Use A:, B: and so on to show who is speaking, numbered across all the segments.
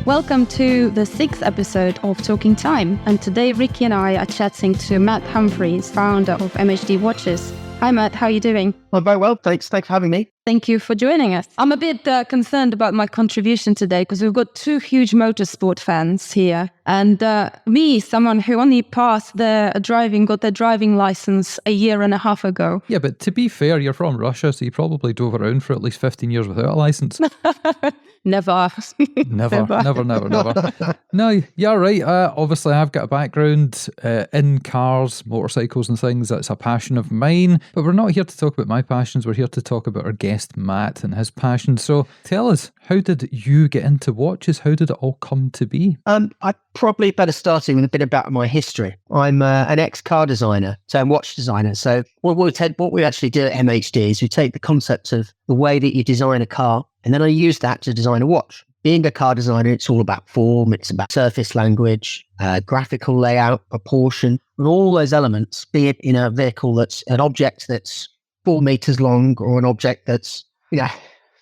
A: Welcome to the 6th episode of Talking Time. And today Ricky and I are chatting to Matt Humphries, founder of MHD Watches. Hi Matt, how are you doing?
B: I'm very well, thanks. Thanks for having me.
A: Thank you for joining us. I'm a bit concerned about my contribution today because we've got two huge motorsport fans here. And me, someone who only passed got their driving license a year and a half ago.
C: Yeah, but to be fair, you're from Russia, so you probably drove around for at least 15 years without a license.
A: Never.
C: Never. No, you're right. Obviously, I've got a background in cars, motorcycles and things. That's a passion of mine. But we're not here to talk about my passions. We're here to talk about our guest, Matt, and his passion. So tell us, how did you get into watches? How did it all come to be?
B: I probably better starting with a bit about my history. I'm an ex-car designer, so I'm a watch designer. So what we actually do at MHD is we take the concept of the way that you design a car, and then I use that to design a watch. Being a car designer, it's all about form, it's about surface language, graphical layout, proportion, and all those elements, be it in a vehicle that's an object that's 4 meters long or an object that's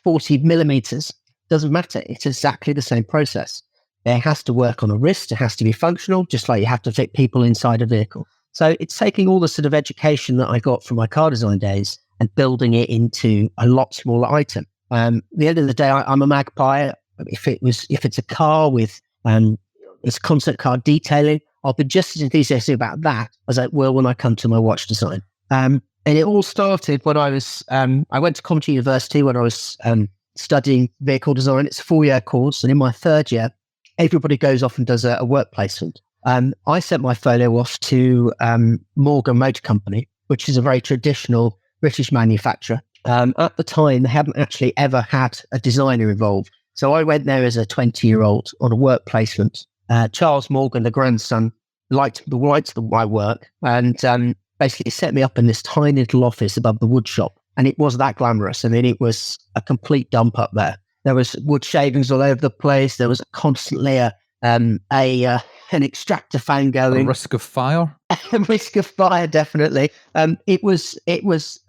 B: 40 millimeters, doesn't matter. It's exactly the same process. It has to work on a wrist, it has to be functional, just like you have to fit people inside a vehicle. So it's taking all the sort of education that I got from my car design days and building it into a lot smaller item. At the end of the day, I'm a magpie. If it's a car with it's concept car detailing, I'll be just as enthusiastic about that as I will when I come to my watch design. And it all started when I went to Coventry University when I was studying vehicle design. It's a 4-year course, and in my 3rd year, everybody goes off and does a work placement. I sent my folio off to Morgan Motor Company, which is a very traditional British manufacturer. At the time, they hadn't actually ever had a designer involved. So I went there as a 20-year-old on a work placement. Charles Morgan, the grandson, liked my work and basically set me up in this tiny little office above the wood shop. And it was that glamorous. I mean, it was a complete dump up there. There was wood shavings all over the place. There was constantly an extractor fan going.
C: A risk of fire?
B: A risk of fire, definitely. It was.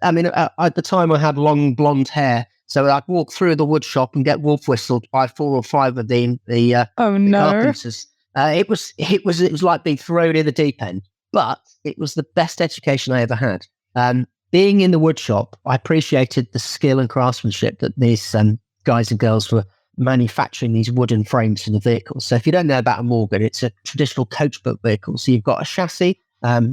B: I mean, at the time I had long blonde hair, so I'd walk through the wood shop and get wolf whistled by 4 or 5 of the carpenters. It was like being thrown in the deep end, but it was the best education I ever had. Being in the wood shop, I appreciated the skill and craftsmanship that these guys and girls were manufacturing these wooden frames for the vehicles. So if you don't know about a Morgan, it's a traditional coachbook vehicle. So you've got a chassis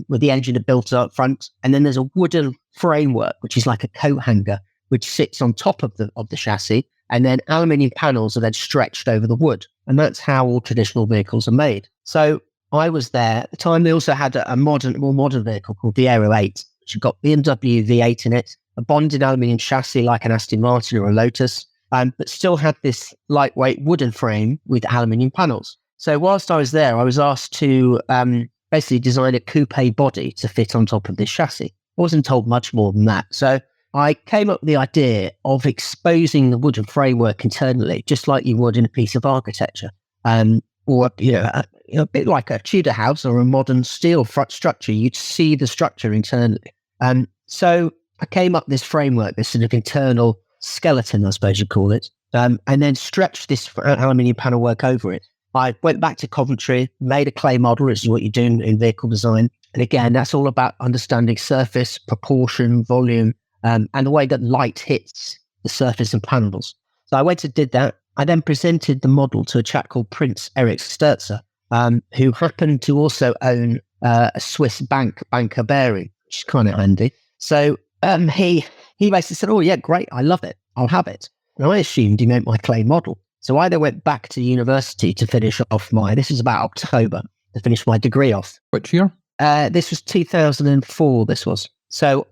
B: with the engine built up front, and then there's a wooden framework, which is like a coat hanger, which sits on top of the chassis, and then aluminium panels are then stretched over the wood. And that's how all traditional vehicles are made. So I was there. At the time, they also had a more modern vehicle called the Aero 8, which had got BMW V8 in it, a bonded aluminium chassis like an Aston Martin or a Lotus, but still had this lightweight wooden frame with aluminium panels. So whilst I was there, I was asked to basically design a coupe body to fit on top of this chassis. I wasn't told much more than that. So I came up with the idea of exposing the wooden framework internally, just like you would in a piece of architecture, or a bit like a Tudor house or a modern steel structure. You'd see the structure internally. So I came up with this framework, this sort of internal skeleton, I suppose you'd call it, and then stretched this aluminium panel work over it. I went back to Coventry, made a clay model, which is what you do in vehicle design. And again, that's all about understanding surface, proportion, volume, and the way that light hits the surface and panels. So I went and did that. I then presented the model to a chap called Prince Eric Sturzer, who happened to also own a Swiss Banker Bearing, which is kind of handy. So he basically said, "Oh yeah, great, I love it, I'll have it." And I assumed he meant my clay model. So I then went back to university to finish off this was about October, to finish my degree off.
C: Which year?
B: This was 2004, this was. So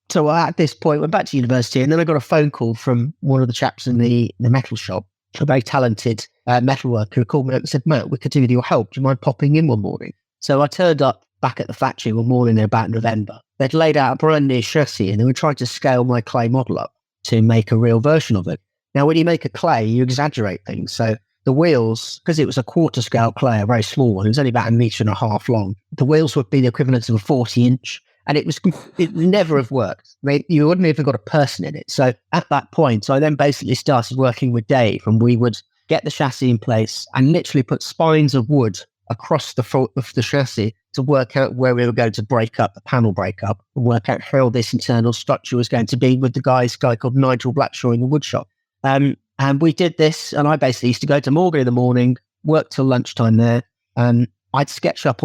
B: so at this point, went back to university, and then I got a phone call from one of the chaps in the metal shop, a very talented metal worker, who called me up and said, "Matt, we could do with your help. Do you mind popping in one morning?" So I turned up back at the factory one morning in about November. They'd laid out a brand new chassis, and they were trying to scale my clay model up to make a real version of it. Now, when you make a clay, you exaggerate things. So the wheels, because it was a quarter scale clay, a very small one, it was only about 1.5 meters long. The wheels would be the equivalent of a 40-inch. And it never have worked. I mean, you wouldn't even got a person in it. So at that point, I then basically started working with Dave, and we would get the chassis in place, and literally put spines of wood across the front of the chassis to work out where we were going to break up the panel breakup and work out how this internal structure was going to be with the guy called Nigel Blackshaw in the wood shop. And we did this, and I basically used to go to Morgan in the morning, work till lunchtime there. I'd sketch up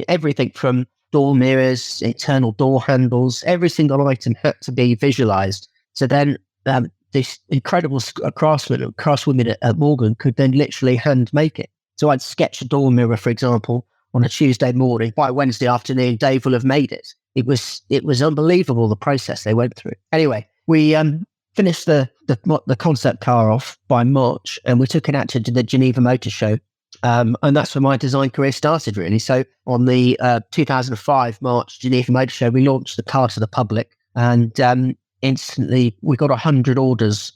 B: everything from door mirrors, internal door handles, every single item had to be visualized. So then this incredible craftswomen at Morgan could then literally hand make it. So I'd sketch a door mirror, for example, on a Tuesday morning. By Wednesday afternoon, Dave will have made it. It was unbelievable, the process they went through. Anyway, we finished the concept car off by March, and we took it out to the Geneva Motor Show. And that's where my design career started, really. So on the 2005 March Geneva Motor Show, we launched the car to the public, and instantly we got 100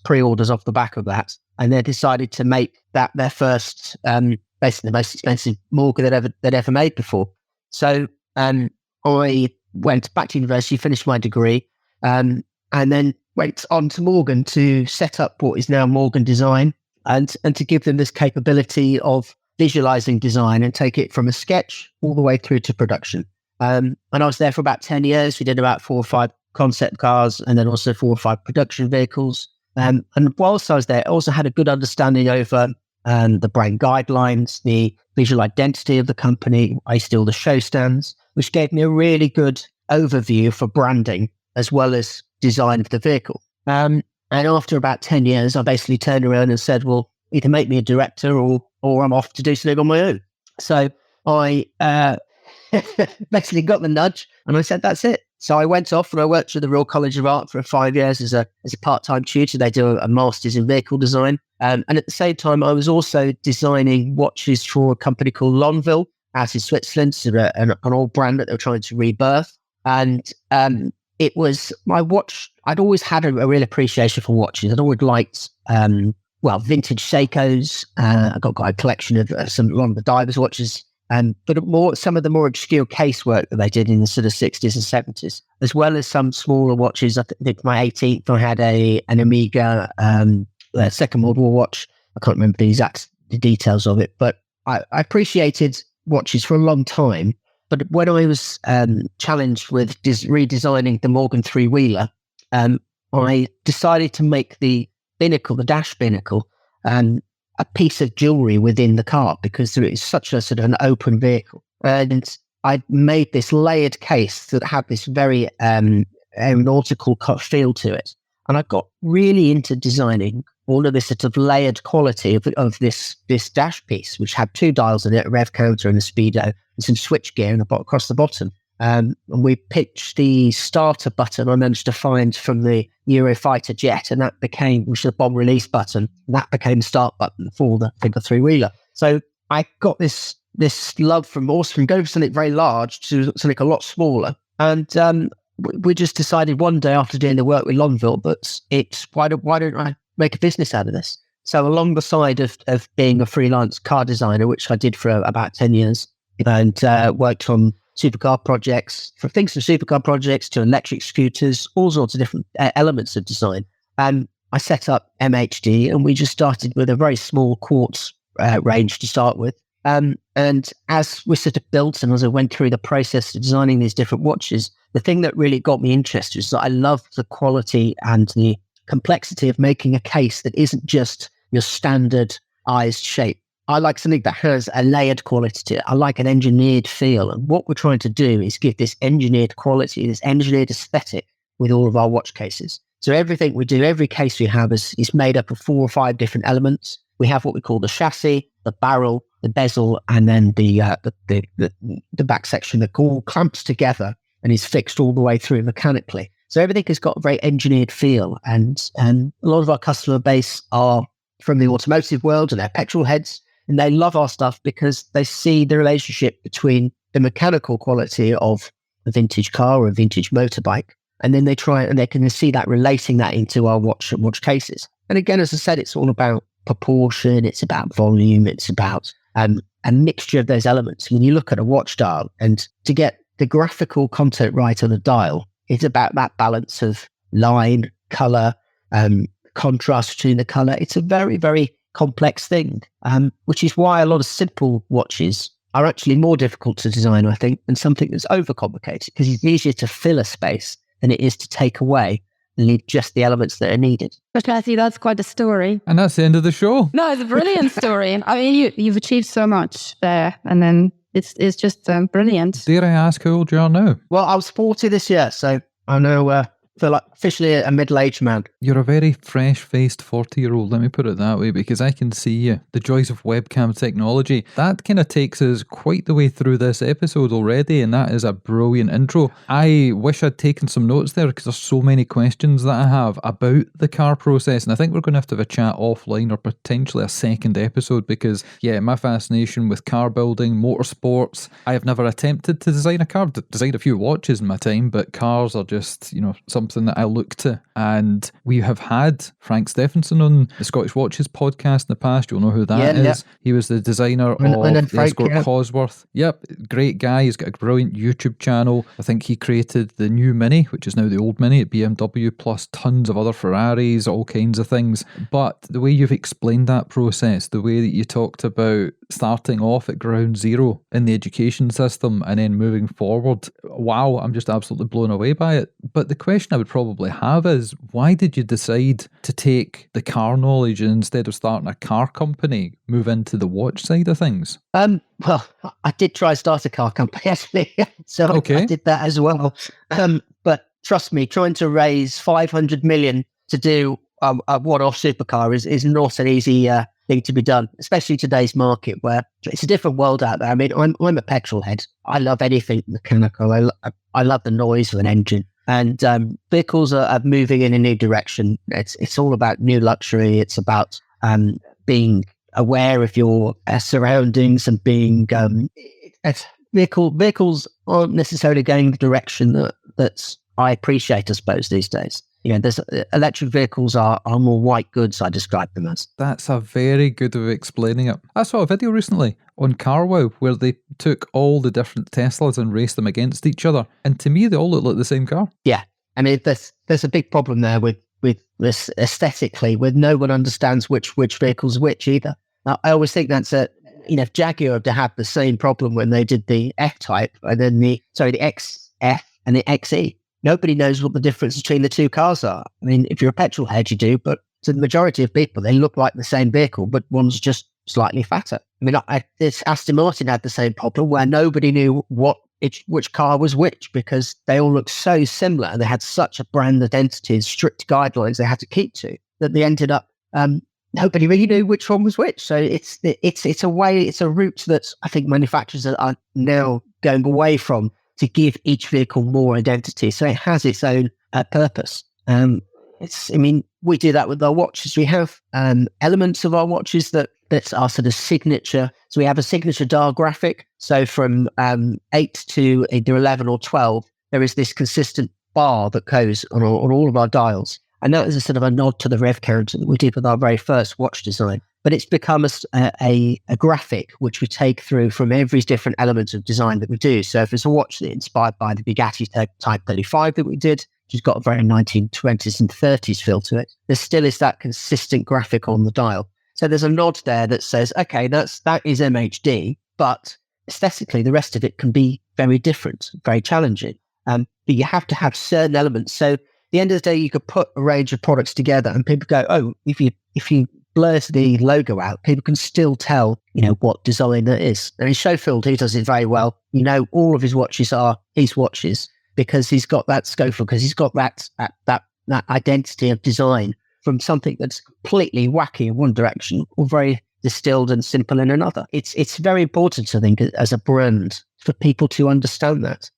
B: pre-orders off the back of that. And they decided to make that their first, basically the most expensive Morgan they'd ever made before. So I went back to university, finished my degree, and then went on to Morgan to set up what is now Morgan Design, and to give them this capability of visualizing design and take it from a sketch all the way through to production. And I was there for about 10 years. We did about 4 or 5 concept cars, and then also 4 or 5 production vehicles. And whilst I was there, I also had a good understanding over the brand guidelines, the visual identity of the company. I used to do all the show stands, which gave me a really good overview for branding as well as design of the vehicle. And after about 10 years, I basically turned around and said, well, either make me a director or I'm off to do something on my own. So I basically got the nudge, and I said, that's it. So I went off and I worked at the Royal College of Art for 5 years as a part-time tutor. They do a master's in vehicle design. And at the same time, I was also designing watches for a company called Lonville out in Switzerland, so an old brand that they were trying to rebirth. And it was my watch. I'd always had a real appreciation for watches. I'd always liked, vintage Seikos. I got a collection of a lot of the divers' watches. But some of the more obscure casework that they did in the sort of 60s and 70s, as well as some smaller watches. I think my 18th, I had an Omega Second World War watch. I can't remember the exact details of it, but I appreciated watches for a long time. But when I was challenged with redesigning the Morgan three-wheeler, I decided to make the binnacle, the dash binnacle, a piece of jewelry within the car, because it is such a sort of an open vehicle. And I made this layered case that had this very aeronautical feel to it. And I got really into designing all of this sort of layered quality of this dash piece, which had 2 dials in it, a rev counter and a speedo, and some switch gear across the bottom. And we pitched the starter button I managed to find from the Eurofighter jet, and that became, which is a bomb release button, and that became the start button for the three-wheeler. So I got this love from going from something very large to something a lot smaller. And we just decided one day after doing the work with Lonville that why don't I make a business out of this? So along the side of being a freelance car designer, which I did for about 10 years, and worked on supercar projects, from supercar projects to electric scooters, all sorts of different elements of design. And I set up MHD, and we just started with a very small quartz range to start with. And as we sort of built, and as I went through the process of designing these different watches, the thing that really got me interested is that I love the quality and the complexity of making a case that isn't just your standardized shape. I like something that has a layered quality to it. I like an engineered feel. And what we're trying to do is give this engineered quality, this engineered aesthetic with all of our watch cases. So everything we do, every case we have is made up of 4 or 5 different elements. We have what we call the chassis, the barrel, the bezel, and then the back section that all clamps together and is fixed all the way through mechanically. So everything has got a very engineered feel. And a lot of our customer base are from the automotive world, and they're petrol heads. And they love our stuff because they see the relationship between the mechanical quality of a vintage car or a vintage motorbike. And then they can see that, relating that into our watch cases. And again, as I said, it's all about proportion. It's about volume. It's about a mixture of those elements. When you look at a watch dial, and to get the graphical content right on a dial, it's about that balance of line, color, contrast between the color. It's a very, very complex thing, which is why a lot of simple watches are actually more difficult to design, I think, than something that's overcomplicated, because it's easier to fill a space than it is to take away and leave just the elements that are needed.
A: But Kathy, that's quite a story.
C: And that's the end of the show.
A: No, it's a brilliant story. I mean, you've achieved so much there, and then it's just brilliant.
C: Dare I ask how old you are now?
B: Well, I was 40 this year, so I know feel like officially a middle-aged man.
C: You're a very fresh-faced 40-year-old, let me put it that way, because I can see you. The joys of webcam technology. That kind of takes us quite the way through this episode already, and that is a brilliant intro. I wish I'd taken some notes there, because there's so many questions that I have about the car process, and I think we're going to have a chat offline, or potentially a second episode, because, yeah, my fascination with car building, motorsports, I have never attempted to design a car. Designed a few watches in my time, but cars are just, something that I look to. And we have had Frank Stephenson on the Scottish Watches podcast in the past. You'll know who that is. Yep. He was the designer of the Escort Cosworth. Yep, great guy. He's got a brilliant YouTube channel. I think he created the new Mini, which is now the old Mini at BMW, plus tons of other Ferraris, all kinds of things. But the way you've explained that process, the way that you talked about starting off at ground zero in the education system and then moving forward, wow, I'm just absolutely blown away by it. But the question I would probably have is, why did you decide to take the car knowledge and instead of starting a car company, move into the watch side of things?
B: Well, I did try to start a car company, actually. So okay. I did that as well. But trust me, trying to raise 500 million to do a one-off supercar is not an easy thing to be done, especially today's market where it's a different world out there. I mean, I'm a petrolhead. I love anything mechanical. I love the noise of an engine. And vehicles are moving in a new direction. It's all about new luxury. It's about being aware of your surroundings and being vehicles aren't necessarily going the direction that I appreciate, I suppose, these days. There's electric vehicles are more white goods, I describe them as.
C: That's a very good way of explaining it. I saw a video recently on CarWow where they took all the different Teslas and raced them against each other. And to me, they all look like the same car.
B: Yeah. I mean, there's a big problem there with this aesthetically, where no one understands which vehicle's which either. Now, I always think that's if Jaguar had to have the same problem when they did the F-Type and then the XF and the XE. Nobody knows what the difference between the two cars are. I mean, if you're a petrol head, you do, but to the majority of people, they look like the same vehicle, but one's just slightly fatter. I mean, this Aston Martin had the same problem where nobody knew which car was which, because they all looked so similar and they had such a brand identity and strict guidelines they had to keep to, that they ended up nobody really knew which one was which. So it's a route that I think manufacturers are now going away from, to give each vehicle more identity, so it has its own purpose. We do that with our watches. We have elements of our watches that's our sort of signature. So we have a signature dial graphic. So from 8 to either 11 or 12, there is this consistent bar that goes on all of our dials. And that is a sort of a nod to the rev counter that we did with our very first watch design. But it's become a graphic which we take through from every different element of design that we do. So if it's a watch that's inspired by the Bugatti Type 35 that we did, which has got a very 1920s and 30s feel to it, there still is that consistent graphic on the dial. So there's a nod there that says, okay, that is MHD, but aesthetically the rest of it can be very different, very challenging. But you have to have certain elements. So at the end of the day, you could put a range of products together and people go, oh, if you blurs the logo out, people can still tell, what design that is. And in Schofield, he does it very well. All of his watches are his watches because he's got that Schofield, because he's got that identity of design from something that's completely wacky in one direction or very distilled and simple in another. It's very important, I think, as a brand for people to understand that.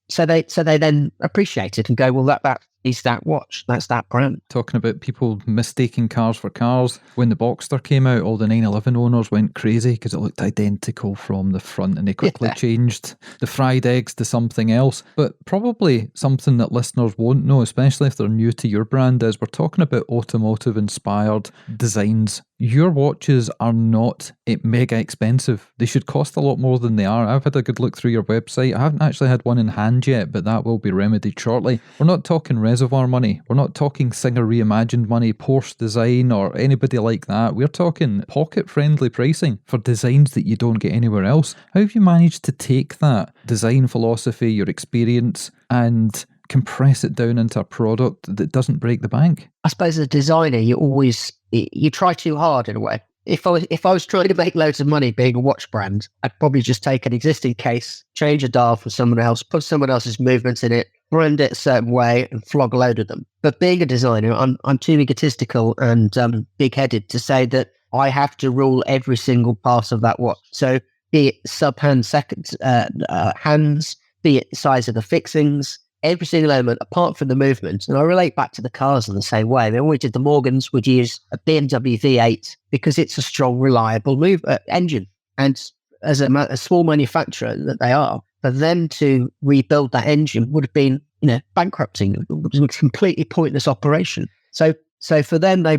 B: So they then appreciate it and go, well, that is that watch. That's that brand.
C: Talking about people mistaking cars for cars. When the Boxster came out, all the 911 owners went crazy because it looked identical from the front, and they quickly changed the fried eggs to something else. But probably something that listeners won't know, especially if they're new to your brand, is we're talking about automotive-inspired designs. Your watches are not mega expensive. They should cost a lot more than they are. I've had a good look through your website. I haven't actually had one in hand yet, but that will be remedied shortly. We're not talking of our money. We're not talking Singer reimagined money, Porsche design, or anybody like that. We're talking pocket-friendly pricing for designs that you don't get anywhere else. How have you managed to take that design philosophy, your experience, and compress it down into a product that doesn't break the bank?
B: I suppose as a designer, you try too hard in a way. If I was trying to make loads of money being a watch brand, I'd probably just take an existing case, change a dial for someone else, put someone else's movements in it, brand it a certain way, and flog a load of them. But being a designer, I'm too egotistical and big-headed to say that I have to rule every single part of that watch. So be it sub-hand hands, be it the size of the fixings, every single element apart from the movement. And I relate back to the cars in the same way. They always did the Morgans would use a BMW V8 because it's a strong, reliable engine. And as a small manufacturer that they are, for them to rebuild that engine would have been, bankrupting. It was a completely pointless operation. So for them, they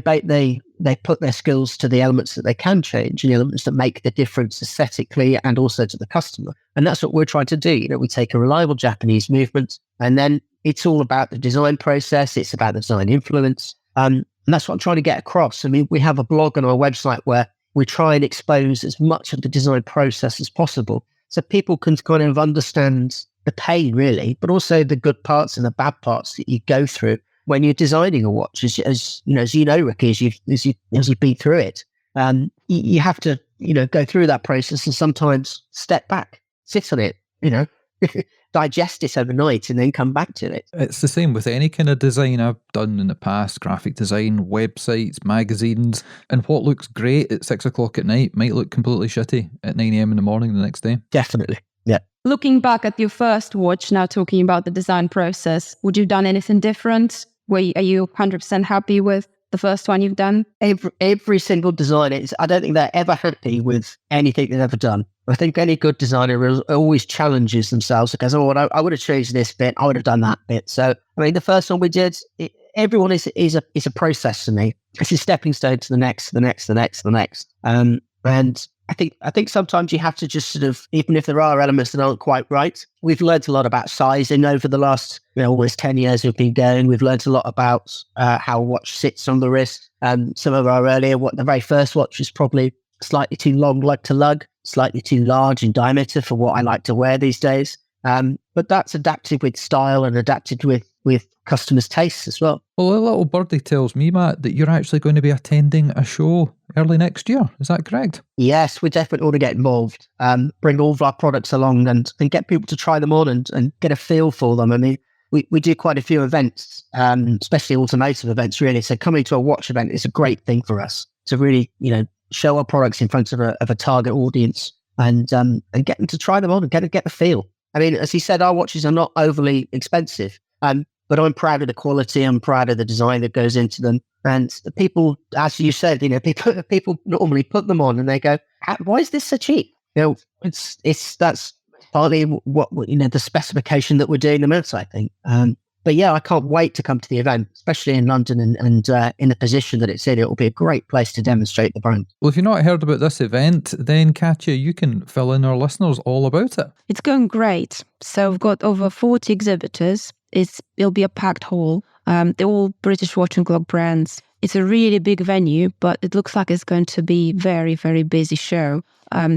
B: put their skills to the elements that they can change and the elements that make the difference aesthetically and also to the customer. And that's what we're trying to do. We take a reliable Japanese movement, and then it's all about the design process. It's about the design influence. And that's what I'm trying to get across. I mean, we have a blog on our website where we try and expose as much of the design process as possible so people can kind of understand the pain, really, but also the good parts and the bad parts that you go through when you're designing a watch, as you know, Ricky, as you've been through it, you have to, go through that process and sometimes step back, sit on it, digest it overnight and then come back to it.
C: It's the same with any kind of design I've done in the past, graphic design, websites, magazines, and what looks great at 6 o'clock at night might look completely shitty at 9 a.m. in the morning the next day.
B: Definitely. Yeah.
A: Looking back at your first watch, now talking about the design process, would you have done anything different? Are you 100% happy with the first one you've done?
B: Every single designer, I don't think they're ever happy with anything they've ever done. I think any good designer always challenges themselves because, I would have changed this bit, I would have done that bit. So, I mean, the first one we did, everyone is a process to me. It's a stepping stone to the next. And I think sometimes you have to just sort of, even if there are elements that aren't quite right, we've learned a lot about sizing over the last almost 10 years we've been going. We've learned a lot about how a watch sits on the wrist. Some of our the very first watch was probably slightly too long lug to lug, slightly too large in diameter for what I like to wear these days. But that's adapted with style and adapted with customers' tastes as well.
C: Well, a little birdie tells me, Matt, that you're actually going to be attending a show early next year. Is that correct?
B: Yes, we definitely want to get involved, bring all of our products along and get people to try them on and get a feel for them. I mean, we do quite a few events, especially automotive events, really. So coming to a watch event is a great thing for us to really, show our products in front of a target audience and get them to try them on and get the feel. I mean, as he said, our watches are not overly expensive, but I'm proud of the quality. I'm proud of the design that goes into them. And the people, as you said, people normally put them on and they go, "Why is this so cheap?" That's partly what the specification that we're doing them out, I think. But yeah, I can't wait to come to the event, especially in London and in the position that it's in. It will be a great place to demonstrate the brand.
C: Well, if you've not heard about this event, then Katya, you can fill in our listeners all about it.
A: It's going great. So we've got over 40 exhibitors. It'll be a packed hall. They're all British watch and clock brands. It's a really big venue, but it looks like it's going to be very, very busy show.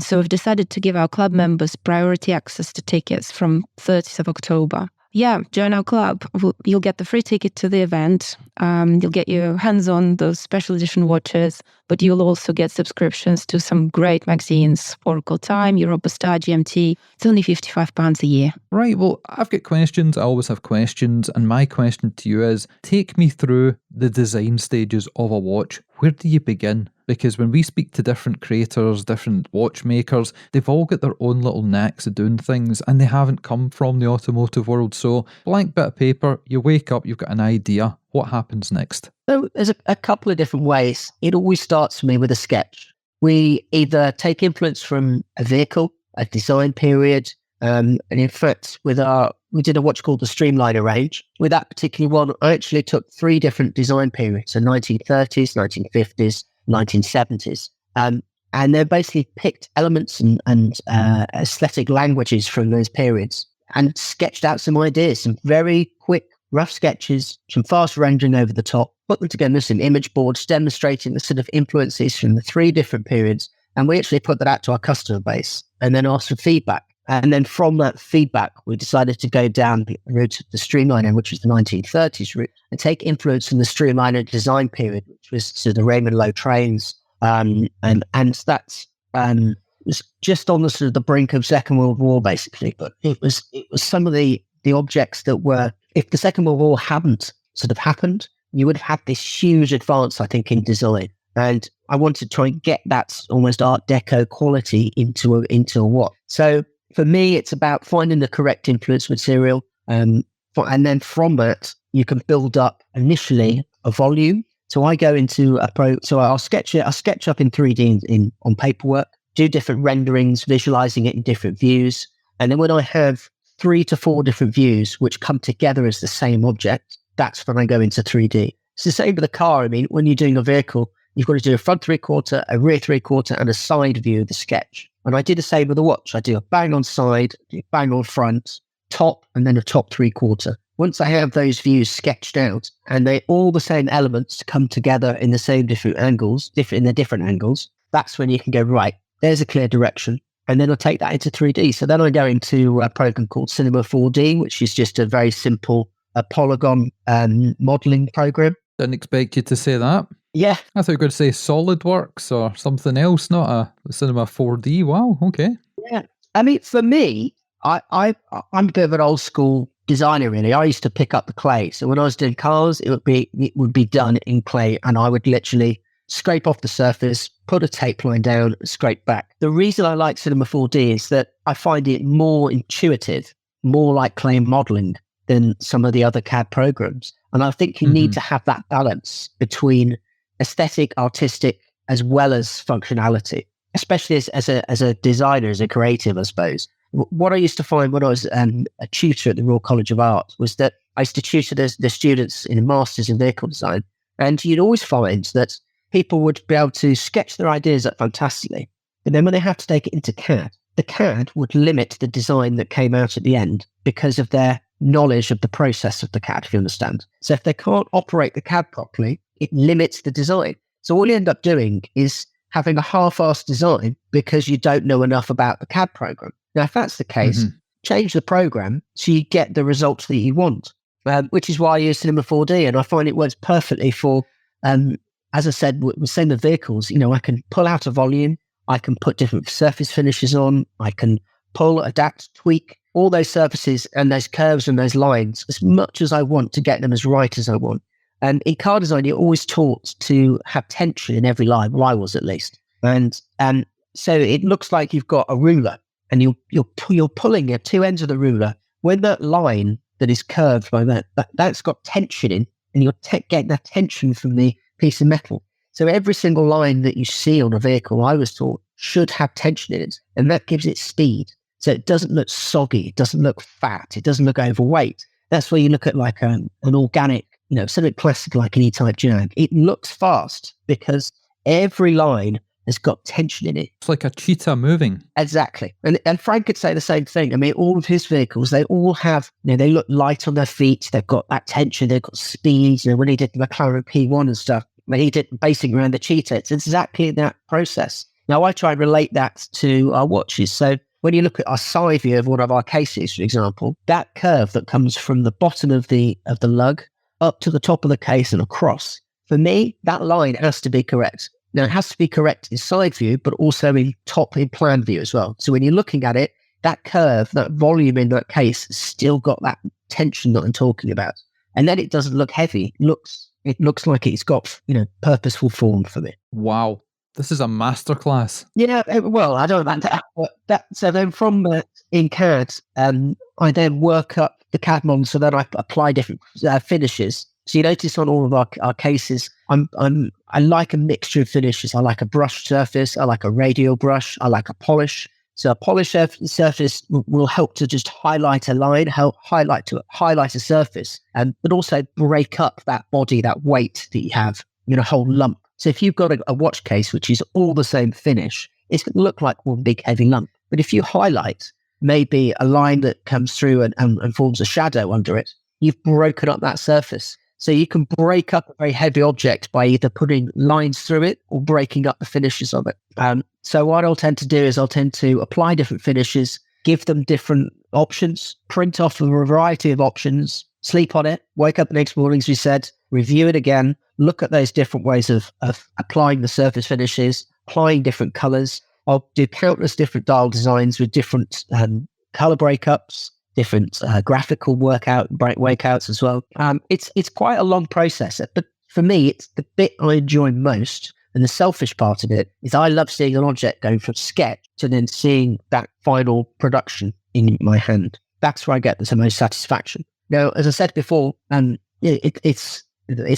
A: So we've decided to give our club members priority access to tickets from 30th of October. Yeah, join our club. You'll get the free ticket to the event. You'll get your hands on those special edition watches, but you'll also get subscriptions to some great magazines, Oracle Time, Eurostar, GMT. It's only £55 a year.
C: Right, well, I've got questions. I always have questions. And my question to you is, take me through the design stages of a watch. Where do you begin? Because when we speak to different creators, different watchmakers, they've all got their own little knacks of doing things and they haven't come from the automotive world. So blank bit of paper, you wake up, you've got an idea. What happens next?
B: So there's a couple of different ways. It always starts for me with a sketch. We either take influence from a vehicle, a design period, and in fact, we did a watch called the Streamliner range. With that particular one, I actually took 3 different design periods, so 1930s, 1950s, 1970s. And they basically picked elements and aesthetic languages from those periods and sketched out some ideas, some very quick, rough sketches, some fast rendering over the top, put them together in some image boards demonstrating the sort of influences from the 3 different periods. And we actually put that out to our customer base and then asked for feedback. And then from that feedback, we decided to go down the route of the streamliner, which was the 1930s route, and take influence from the streamliner design period, which was sort of the Raymond Low trains. And that's was just on the sort of the brink of Second World War, basically. But it was some of the objects that were, if the Second World War hadn't sort of happened, you would have had this huge advance, I think, in design. And I wanted to try and get that almost Art Deco quality into a watch. So for me, it's about finding the correct influence material. And then from that, you can build up initially a volume. So I go into so I'll sketch up in 3D on paperwork, do different renderings, visualizing it in different views. And then when I have 3 to 4 different views, which come together as the same object, that's when I go into 3D. It's the same with a car. I mean, when you're doing a vehicle, you've got to do a front 3/4, a rear 3/4, and a side view of the sketch. And I do the same with the watch. I do a bang on side, bang on front, top, and then a top 3/4. Once I have those views sketched out, and they all the same elements come together in the same different angles, that's when you can go, right, there's a clear direction. And then I'll take that into 3D. So then I go into a program called Cinema 4D, which is just a very simple polygon modeling program.
C: Didn't expect you to say that.
B: Yeah.
C: I thought you were going to say SolidWorks or something else, not a Cinema 4D. Wow, okay.
B: Yeah. I mean, for me, I'm a bit of an old school designer, really. I used to pick up the clay. So when I was doing cars, it would be done in clay, and I would literally scrape off the surface, put a tape line down, and scrape back. The reason I like Cinema 4D is that I find it more intuitive, more like clay modeling than some of the other CAD programs. And I think you need to have that balance between aesthetic, artistic, as well as functionality, especially as a designer, as a creative, I suppose. What I used to find when I was a tutor at the Royal College of Art was that I used to tutor the students in a Masters in Vehicle Design. And you'd always find that people would be able to sketch their ideas up fantastically. But then when they have to take it into CAD, the CAD would limit the design that came out at the end because of their knowledge of the process of the CAD, if you understand. So if they can't operate the CAD properly, it limits the design. So all you end up doing is having a half-assed design because you don't know enough about the CAD program. Now, if that's the case, change the program so you get the results that you want, which is why I use Cinema 4D. And I find it works perfectly for, as I said, with same with vehicles, I can pull out a volume, I can put different surface finishes on, I can pull, adapt, tweak all those surfaces and those curves and those lines as much as I want to get them as right as I want. And in car design, you're always taught to have tension in every line. Well, I was at least. And so it looks like you've got a ruler and you're pulling at 2 ends of the ruler. When that line that is curved by that's got tension in, and you're getting that tension from the piece of metal. So every single line that you see on a vehicle, I was taught, should have tension in it. And that gives it speed. So it doesn't look soggy. It doesn't look fat. It doesn't look overweight. That's where you look at like an organic, something classic like an E-type Jag. It looks fast because every line has got tension in it.
C: It's like a cheetah moving.
B: Exactly. And Frank could say the same thing. I mean, all of his vehicles, they all have, they look light on their feet. They've got that tension. They've got speed. When he did the McLaren P1 and stuff, when he did basing around the cheetah, it's exactly that process. Now, I try and relate that to our watches. So when you look at our side view of one of our cases, for example, that curve that comes from the bottom of the lug up to the top of the case and across, for me, that line has to be correct. Now, it has to be correct in side view, but also in plan view as well. So when you're looking at it, that curve, that volume in that case, has still got that tension that I'm talking about. And then it doesn't look heavy. It looks like it's got, purposeful form for me.
C: Wow. This is a masterclass.
B: Yeah, well, I don't know about that. So then from in CAD, I then work up the CAD model so that I apply different finishes. So you notice on all of our cases, I like a mixture of finishes. I like a brush surface. I like a radial brush. I like a polish. So a polish surface will help to just highlight a line, help highlight a surface, but also break up that body, that weight that you have, a whole lump. So if you've got a watch case, which is all the same finish, it's going to look like one big heavy lump. But if you highlight maybe a line that comes through and forms a shadow under it, you've broken up that surface. So you can break up a very heavy object by either putting lines through it or breaking up the finishes of it. So what I'll tend to do is I'll tend to apply different finishes, give them different options, print off a variety of options, sleep on it, wake up the next morning, as we said, review it again, look at those different ways of applying the surface finishes, applying different colors. I'll do countless different dial designs with different color breakups, different graphical workouts as well. It's quite a long process, but for me, it's the bit I enjoy most. And the selfish part of it is I love seeing an object going from sketch to then seeing that final production in my hand. That's where I get the most satisfaction. Now, as I said before, it's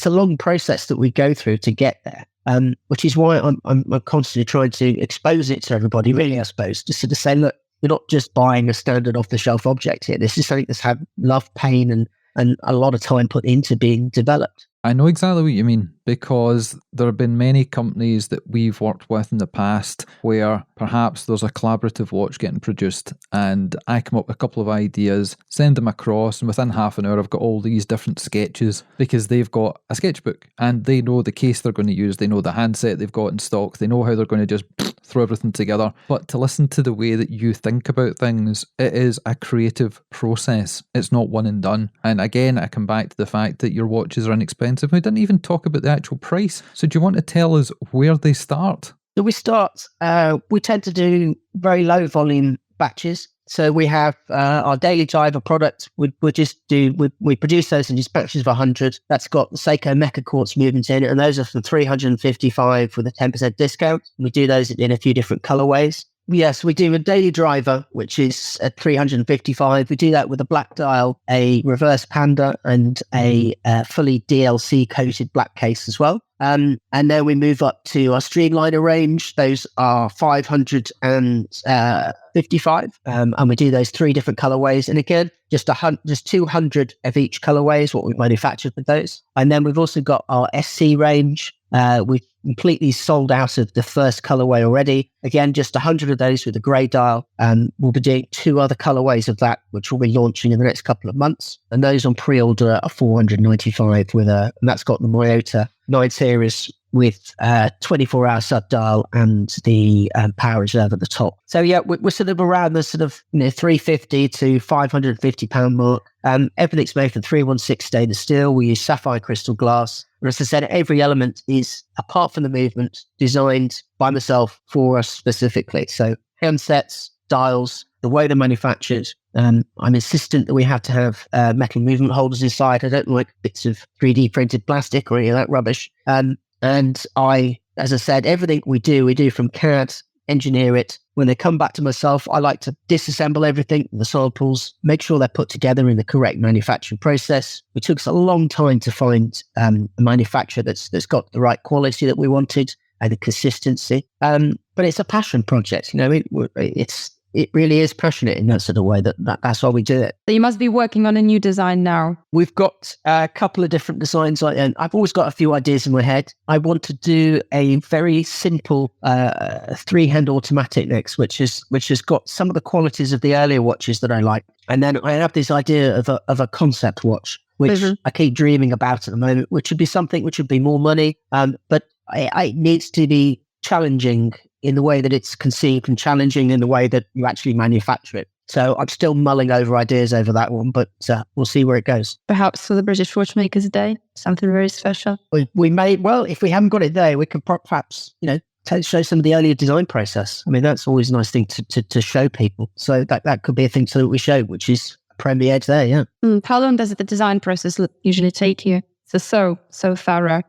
B: a long process that we go through to get there, which is why I'm constantly trying to expose it to everybody, really, I suppose, just to say, look, you're not just buying a standard off-the-shelf object here. This is something that's had love, pain, and a lot of time put into being developed.
C: I know exactly what you mean, because there have been many companies that we've worked with in the past where perhaps there's a collaborative watch getting produced and I come up with a couple of ideas, send them across, and within half an hour I've got all these different sketches because they've got a sketchbook and they know the case they're going to use, they know the handset they've got in stock, they know how they're going to just throw everything together. But to listen to the way that you think about things, it is a creative process. It's not one and done. And again, I come back to the fact that your watches are inexpensive. We didn't even talk about the actual price. So do you want to tell us where they start?
B: So we tend to do very low volume batches. So we have our daily driver product. We produce those in just batches of 100. That's got the Seiko Mecha Quartz movement in it, and those are for 355 with a 10% discount. We do those in a few different colorways. Yes, we do a daily driver, which is at 355. We do that with a black dial, a reverse panda, and a fully DLC coated black case as well. And then we move up to our Streamliner range. Those are 555, and we do those 3 different colorways. And again, just 200 of each colorway is what we manufactured with those. And then we've also got our SC range. We've completely sold out of the first colorway already. Again, just 100 of those with a grey dial. We'll be doing 2 other colorways of that, which we'll be launching in the next couple of months. And those on pre-order are 495 and that's got the Miyota 9 series with 24-hour sub dial and the power reserve at the top. So yeah, we're sort of around the sort of 350 to 550 pound mark. Everything's made from 316 stainless steel. We use sapphire crystal glass. And as I said, every element is, apart from the movement, designed by myself for us specifically. So handsets, dials, the way they're manufactured. I'm insistent that we have to have metal movement holders inside. I don't like bits of 3D printed plastic or any of that rubbish. And I, as I said, everything we do from CAD, engineer it. When they come back to myself, I like to disassemble everything, the samples, make sure they're put together in the correct manufacturing process. It took us a long time to find a manufacturer that's got the right quality that we wanted and the consistency. But it's a passion project. It really is passionate in that sort of way. That's why we do it.
A: So you must be working on a new design now.
B: We've got a couple of different designs. I've always got a few ideas in my head. I want to do a very simple 3-hand automatic next, which has got some of the qualities of the earlier watches that I like. And then I have this idea of a concept watch, which I keep dreaming about at the moment, which would be something which would be more money, but it needs to be challenging in the way that it's conceived and challenging in the way that you actually manufacture it. So I'm still mulling over ideas over that one, but we'll see where it goes.
A: Perhaps for the British Watchmakers Day, something very special.
B: We may, well, if we haven't got it there, we can perhaps, show some of the earlier design process. I mean, that's always a nice thing to show people. So that could be a thing that we show, which is premier edge there, yeah.
A: How long does the design process usually take you? So thorough.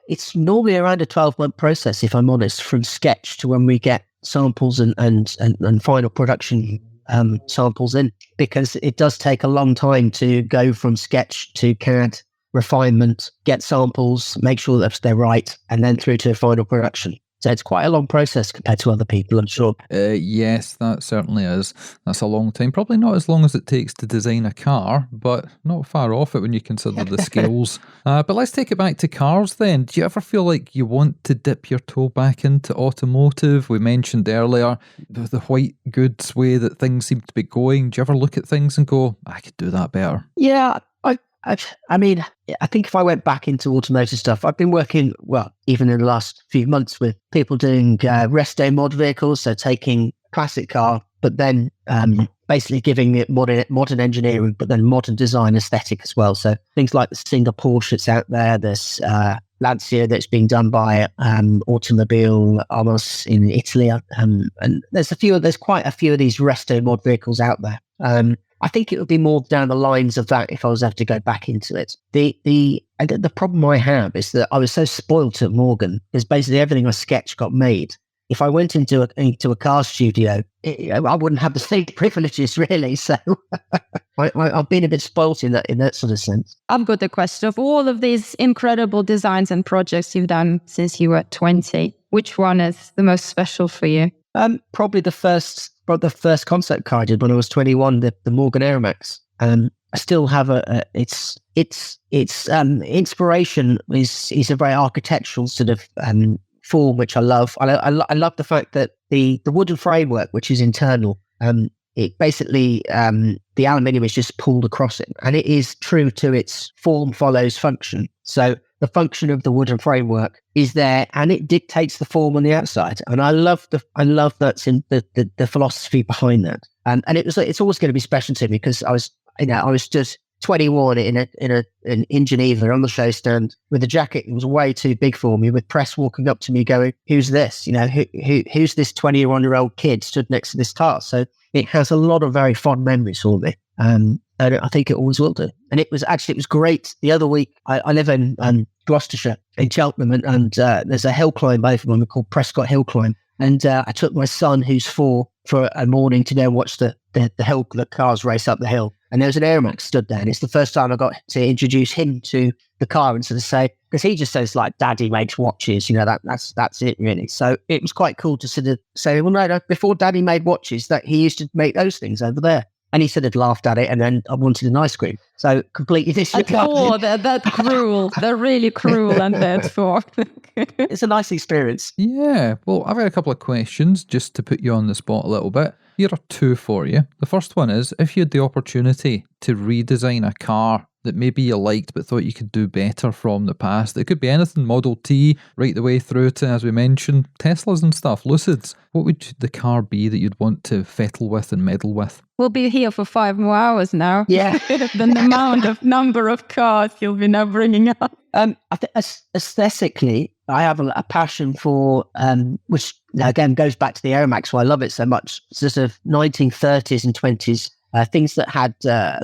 B: It's normally around a 12-month process, if I'm honest, from sketch to when we get samples and final production samples in, because it does take a long time to go from sketch to CAD, refinement, get samples, make sure that they're right, and then through to final production. So it's quite a long process compared to other people, I'm sure.
C: Yes, that certainly is. That's a long time. Probably not as long as it takes to design a car, but not far off it when you consider the scales. But let's take it back to cars then. Do you ever feel like you want to dip your toe back into automotive? We mentioned earlier the white goods way that things seem to be going. Do you ever look at things and go, I could do that better?
B: Yeah, I mean, I think if I went back into automotive stuff, I've been working, well, even in the last few months with people doing resto mod vehicles, so taking classic car, but then basically giving it modern engineering, but then modern design aesthetic as well. So things like the Singer Porsche that's out there, there's Lancia that's being done by Automobile Amos in Italy, and there's quite a few of these resto mod vehicles out there. I think it would be more down the lines of that if I was ever to go back into it. The problem I have is that I was so spoilt at Morgan because basically everything I sketched got made. If I went into a car studio, I wouldn't have the same privileges really. So I've been a bit spoilt in that sort of sense.
A: I've got the question of all of these incredible designs and projects you've done since you were 20. Which one is the most special for you?
B: Probably the first concept car I did when I was 21, the Morgan Aeromax. I still have its inspiration is a very architectural sort of form, which I love. I love the fact that the wooden framework, which is internal, it basically the aluminium is just pulled across it, and it is true to its form follows function. So the function of the wooden framework is there, and it dictates the form on the outside. And I love that's in the philosophy behind that. And it's always going to be special to me because I was just 21 in Geneva on the show stand with a jacket that was way too big for me, with press walking up to me going, "Who's this? Who's this 21-year-old kid stood next to this car?" So it has a lot of very fond memories for me. And I think it always will do. And it was great. The other week, I live in Gloucestershire, in Cheltenham, and there's a hill climb over one called Prescott Hill Climb. And I took my son, who's 4, for a morning to go and watch the cars race up the hill. And there was an Aeromax stood there. And it's the first time I got to introduce him to the car and sort of say, because he just says like, "Daddy makes watches," that's it really. So it was quite cool to sort of say, well, no, before Daddy made watches, that he used to make those things over there. And he sort of laughed at it, and then I wanted an ice cream. So completely disregarded.
A: They're cruel. They're really cruel and therefore.
B: It's a nice experience.
C: Yeah. Well, I've got a couple of questions just to put you on the spot a little bit. Here are 2 for you. The first one is, if you had the opportunity to redesign a car that maybe you liked but thought you could do better from the past, it could be anything, Model T, right the way through to, as we mentioned, Teslas and stuff, Lucids. What would the car be that you'd want to fettle with and meddle with?
A: We'll be here for 5 more hours now.
B: Yeah.
A: The number of cars you'll be now bringing up.
B: I think aesthetically, I have a passion for, which again goes back to the Aeromax, why I love it so much, sort of 1930s and 20s. Things that had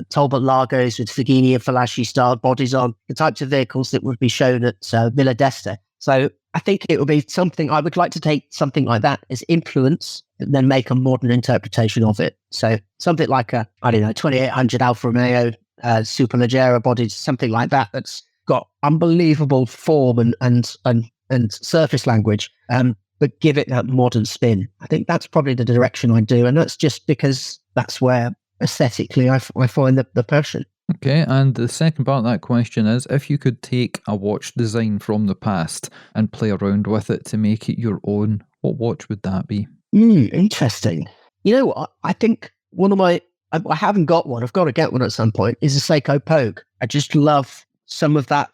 B: Talbot Lagos with Fagini and Falaschi styled bodies on, the types of vehicles that would be shown at Villa d'Este. So I think it would be something, I would like to take something like that as influence, and then make a modern interpretation of it. So something like a, 2800 Alfa Romeo Superleggera bodies, something like that, that's got unbelievable form and surface language, but give it that modern spin. I think that's probably the direction I do. And that's just because that's where aesthetically I find the passion.
C: Okay, and the second part of that question is, if you could take a watch design from the past and play around with it to make it your own, what watch would that be?
B: Interesting. You know what? I think one of my, I haven't got one, I've got to get one at some point, is a Seiko Pogue. I just love some of that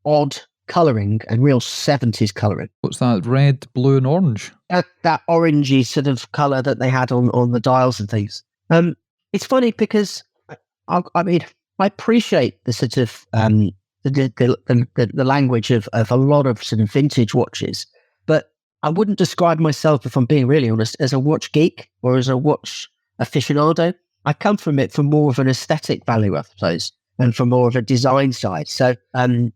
B: odd colouring and real 70s colouring.
C: What's that, red, blue and orange?
B: That orangey sort of colour that they had on the dials and things. It's funny because I appreciate the sort of the language of a lot of sort of vintage watches, but I wouldn't describe myself, if I'm being really honest, as a watch geek or as a watch aficionado. I come from it for more of an aesthetic value, I suppose, and from more of a design side. So the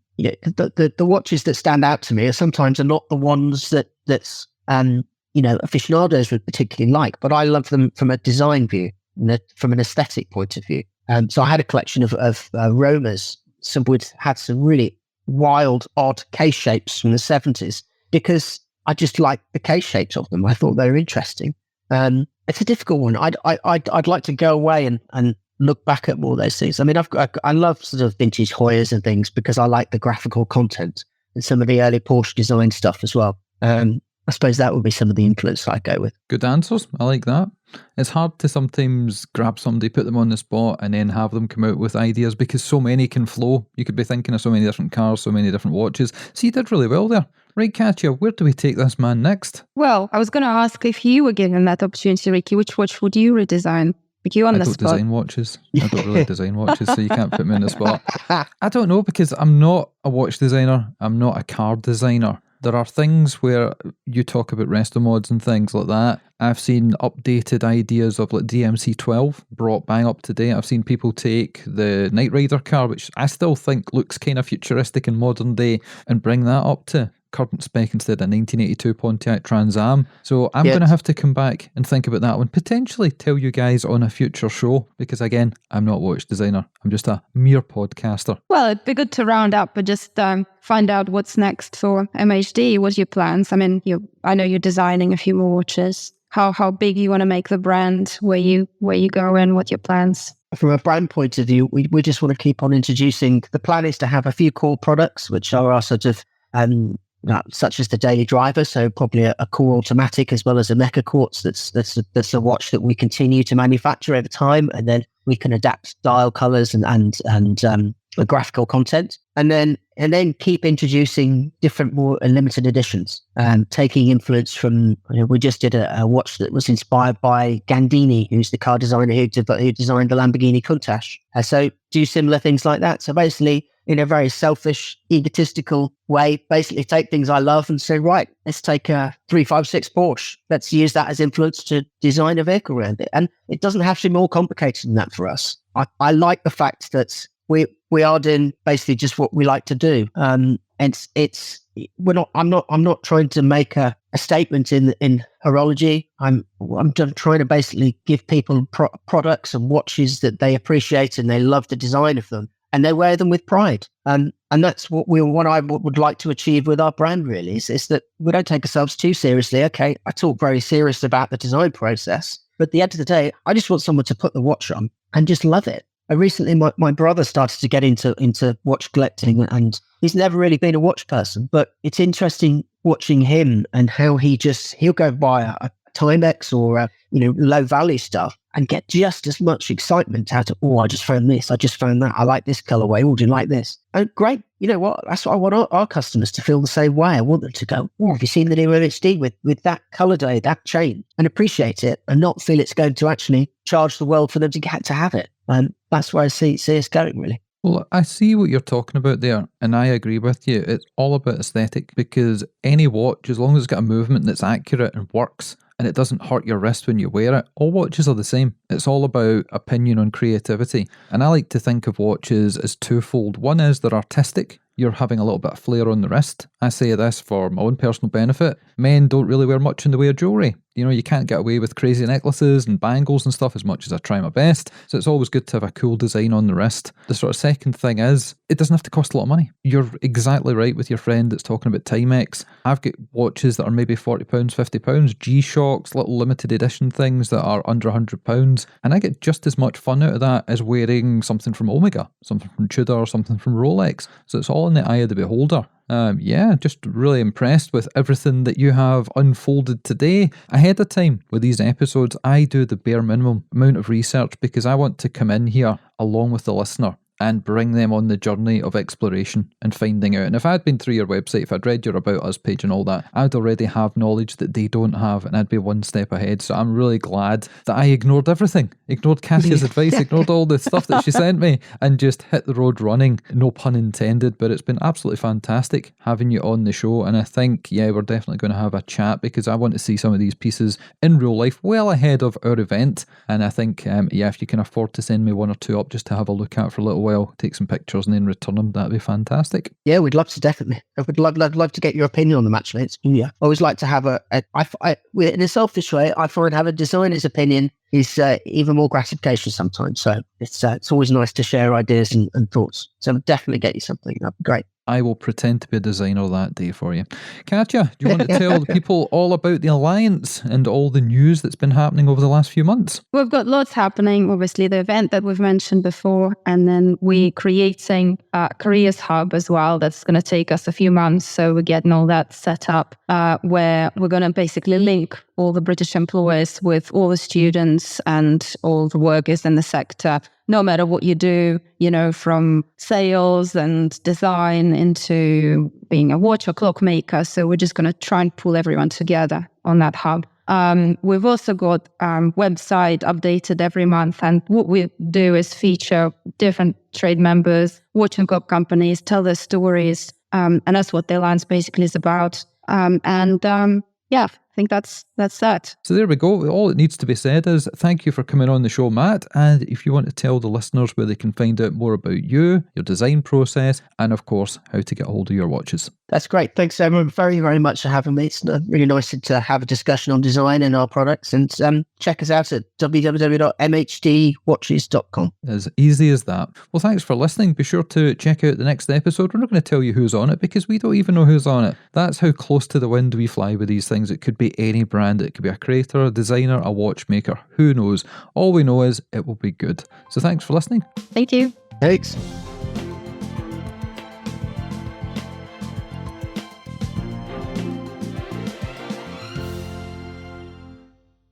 B: watches that stand out to me are sometimes not the ones that's aficionados would particularly like, but I love them from a design view, from an aesthetic point of view. So I had a collection of Romas, some had some really wild, odd case shapes from the 70s, because I just liked the case shapes of them. I thought they were interesting. It's a difficult one. I'd like to go away and look back at more of those things. I mean, I love sort of vintage Hoyas and things because I like the graphical content and some of the early Porsche design stuff as well. I suppose that would be some of the influence I'd go with.
C: Good answers. I like that. It's hard to sometimes grab somebody, put them on the spot, and then have them come out with ideas because so many can flow. You could be thinking of so many different cars, so many different watches. So you did really well there. Right, Katya, where do we take this man next?
A: Well, I was going to ask if you were given that opportunity, Ricky, which watch would you redesign? I don't
C: design watches. I don't really design watches, so you can't put me on the spot. I don't know, because I'm not a watch designer. I'm not a car designer. There are things where you talk about resto mods and things like that. I've seen updated ideas of like DMC12 brought bang up to date. I've seen people take the Knight Rider car, which I still think looks kind of futuristic and modern day, and bring that up to current spec instead of 1982 Pontiac Trans Am. So I'm going to have to come back and think about that one, potentially tell you guys on a future show, because again, I'm not a watch designer. I'm just a mere podcaster.
A: Well, it'd be good to round up, but just find out what's next for MHD. What's your plans? I mean, I know you're designing a few more watches. How big you want to make the brand, where you go and what your plans?
B: From a brand point of view, we just want to keep on introducing. The plan is to have a few core products, which are our sort of such as the daily driver, so probably a core automatic as well as a mecha quartz. That's a watch that we continue to manufacture over time, and then we can adapt dial colors and the graphical content, and then keep introducing different more limited editions, taking influence from. We just did a watch that was inspired by Gandini, who's the car designer who designed the Lamborghini Countach. So do similar things like that. So basically, in a very selfish, egotistical way, basically take things I love and say, right, let's take a 356 Porsche. Let's use that as influence to design a vehicle around it. And it doesn't have to be more complicated than that for us. I like the fact that we are doing basically just what we like to do. I'm not trying to make a statement in horology. I'm just trying to basically give people products and watches that they appreciate and they love the design of them, and they wear them with pride. And that's what I would like to achieve with our brand, really, is that we don't take ourselves too seriously. Okay, I talk very serious about the design process, but at the end of the day, I just want someone to put the watch on and just love it. Recently, my brother started to get into watch collecting, and he's never really been a watch person, but it's interesting watching him and how he'll go buy a Timex or low value stuff and get just as much excitement out of, I just found this, I just found that, I like this colorway, do you like this? And great, you know what, that's what I want our customers to feel the same way. I want them to go, have you seen the new MHD with that color day, that chain, and appreciate it and not feel it's going to actually charge the world for them to get to have it. And that's where I see us going, really.
C: Well, I see what you're talking about there, and I agree with you. It's all about aesthetic, because any watch, as long as it's got a movement that's accurate and works, and it doesn't hurt your wrist when you wear it, all watches are the same. It's all about opinion on creativity. And I like to think of watches as twofold. One is they're artistic. You're having a little bit of flair on the wrist. I say this for my own personal benefit. Men don't really wear much in the way of jewellery. You can't get away with crazy necklaces and bangles and stuff as much as I try my best. So it's always good to have a cool design on the wrist. The sort of second thing is, it doesn't have to cost a lot of money. You're exactly right with your friend that's talking about Timex. I've got watches that are maybe £40, £50, G-Shocks, little limited edition things that are under £100. And I get just as much fun out of that as wearing something from Omega, something from Tudor, something from Rolex. So it's all in the eye of the beholder. Just really impressed with everything that you have unfolded today. Ahead of time with these episodes, I do the bare minimum amount of research, because I want to come in here along with the listener and bring them on the journey of exploration and finding out. And if I'd been through your website, if I'd read your About Us page and all that, I'd already have knowledge that they don't have, and I'd be one step ahead. So I'm really glad that I ignored everything, ignored Katya's advice, ignored all the stuff that she sent me, and just hit the road running. No pun intended, but it's been absolutely fantastic having you on the show. And I think, we're definitely going to have a chat, because I want to see some of these pieces in real life well ahead of our event. And I think, if you can afford to send me one or two up just to have a look at for a little while, take some pictures and then return them, that'd be fantastic.
B: Yeah, we'd love to, definitely. I would love to get your opinion on them, actually. I always like to have in a selfish way, I find having a designer's opinion is even more gratification sometimes. So it's always nice to share ideas and thoughts. So I'll definitely get you something. That'd be great.
C: I will pretend to be a designer that day for you. Katja, do you want to tell the people all about the Alliance and all the news that's been happening over the last few months?
A: We've got lots happening. Obviously, the event that we've mentioned before, and then we're creating a careers hub as well. That's going to take us a few months. So we're getting all that set up where we're going to basically link all the British employers with all the students and all the workers in the sector, no matter what you do, from sales and design into being a watch or clockmaker. So we're just going to try and pull everyone together on that hub. We've also got website updated every month, and what we do is feature different trade members, watch and clock companies, tell their stories, and that's what the Alliance basically is about. Yeah, I think that's that.
C: So there we go. All it needs to be said is thank you for coming on the show, Matt. And if you want to tell the listeners where they can find out more about you, your design process, and of course, how to get hold of your watches.
B: That's great. Thanks, everyone, very, very much for having me. It's really nice to have a discussion on design and our products. And check us out at www.mhdwatches.com.
C: As easy as that. Well, thanks for listening. Be sure to check out the next episode. We're not going to tell you who's on it because we don't even know who's on it. That's how close to the wind we fly with these things. It could be any brand. It could be a creator, a designer, a watchmaker. Who knows? All we know is it will be good. So thanks for listening.
A: Thank you.
B: Thanks.